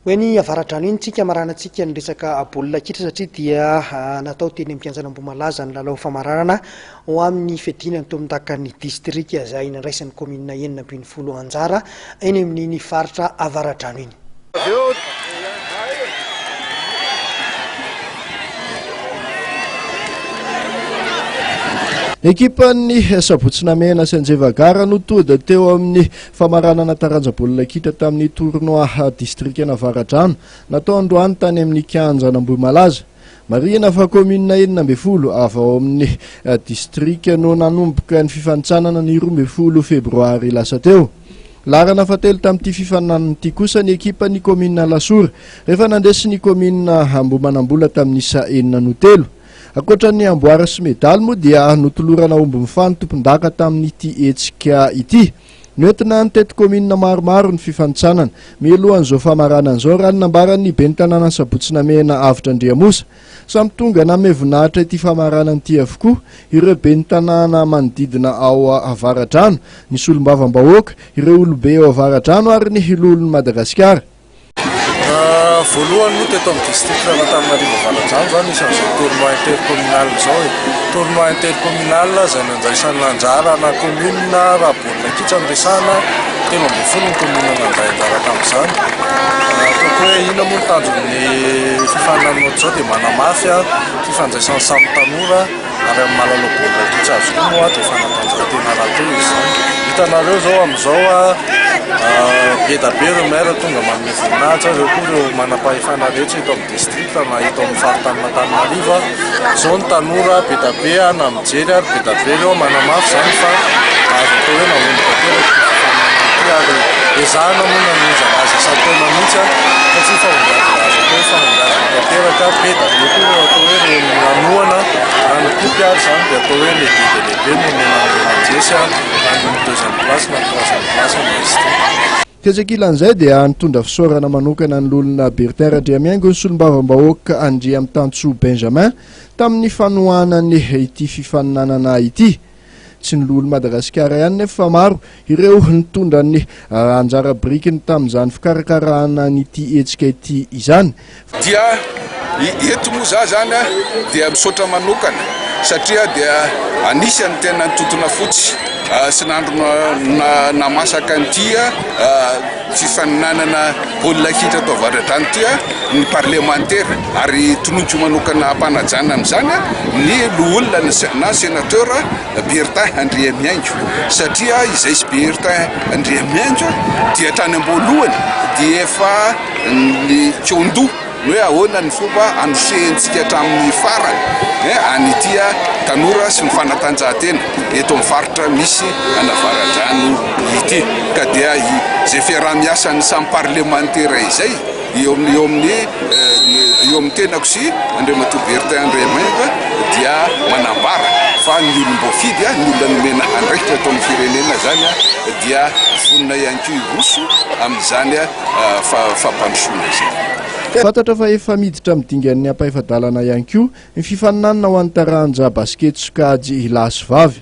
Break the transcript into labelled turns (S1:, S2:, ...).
S1: hoe ny avaradrano iny tsika maranantsika ny resaka baolina kitra satria dia natao teny ampianjana Mboamalaza ny lalao famararana ho amin'ny fedinany to amin'ny distrika izay nandraisan'ny commune enina ambin'ny folo Anjara eny amin'ny faritra avaradrano iny.
S2: Ekipan'ny Sabotsinamena sy Anjevagara no tody teo amin'ny famaranana taranja baolina kitra tamin'ny tournoi distrikana Avaradrano natao androany tany amin'ny kianjana Mboamalaza. Marina fa commune enina ambin'ny folo avy ao amin'ny distrika no nanomboka ny fifanitsanana ny 12 febroary lasa teo. Larana fatelo tamin'ity fifananan'ity kosa ny ekipan'ny commune Lasora rehefa nandesy ny commune Ambomanambola tamin'ny isa 4-3. Akoatra ny amboara sy medaly moa dia notolorana omby mifany tompon-daka tamin'ity hetsika ity. Noentina ny tety commune maromaro ny fifanitsanana. Mialohan'izao famaranana izao raha nambaran'ny ben'ny tanàna Sabotsinamena Avitra Andriamosa. Samy tonga namehy voninahitra ity famaranana ity avokoa ireo ben'ny tanàna manodidina ao Avaradrano, ny solombavam-bahoaka, ireo olobe ao Avaradrano ary ny lolon'i Madagasikara.
S3: Voalohany moa teto amin'ny district Antananarivo Avaradrano zany isan'izao tournoi intercommunal izao e. Tournoi intercommunal izay nandraisan'ny Anjara na commune raha baolina kitra noresahana 13 ny commune nandray anjara tamin'izany. Ataoko hoe ina moa ny tanjon'ny fifaninana zao dia manamafy fifandraisan'ny samy tanora ary amin'ny malalao baolina kitra avokoa moa dia fanatanjahantena rahateo izany. Hitanareo zao amin'izao be da be ireo maire tonga manome voninahitra ireo koa ireo manam-pahefana rehetra eto amin'ny district na eto amin'ny faritany Antananarivo. Zao ny tanora be da be na mijery ary be da be ireo manamafy zany fa azo atao hoe nanomboka teo ary ezahana moa namonjy azy isan-taona mihitsy satria fahombiazana azo atao hoe fahombiazana tanteraka be da be koa ireo atao hoe ireo manohana any kopy ary zany dia atao hoe lehibe dia lehibe no manjesy any amin'ny 2e place na 3e place ny district.
S2: Kezakilan'izay dia nitondra fisaorana manokana ny lolona Bertin Randriamiaingo ny solombavam-bahoaka Andria Amintantso Benjamin tamin'ny fanohanany ity fifaninanana ity. Tsy ny lolo Madagasikara ihany nefa maro ireo nitondra ny anjara brikiny tamin'izany fikarakarahana n'ity hetsika ity izany.
S4: Dia eto moa za zany dia misaotra manokana satria dia anisan'ny tena nitotona fotsy sy nandro namasaka an'ity fifaninanana baolina kitra tao Avaradrano ity ny parlementaire ary tononjo manokana ampanajana amin'izany ny olona na sénateur Bertin Andriamiaingo satria izay sy Bertin Andriamiaingo dia hatrany am-boalohany dia efa ny Tsiondo hoe ahoana ny fomba anosehantsika hatramin'ny farany an'ity tanora sy ny fanatanjahantena eto amin'ny faritra misy an'Avaradrano ity ka dia izay fiaraha-miasan'ny samy parlementaire izay eo amin'ny tenako sy Andriamatoa Bertin Andriamiaingo dia manambara fa ny olom-boafidy ny olona nomena andraikitra eto amin'ny firenena zany dia vonina ihany koa iroso amin'izany fampandrosoana izay.
S2: Fantatra fa efa miditra midingan'ny ampaefadalana ihany koa ny fifaninanana ho an'ny taranja basket sokajy lahy sy vavy.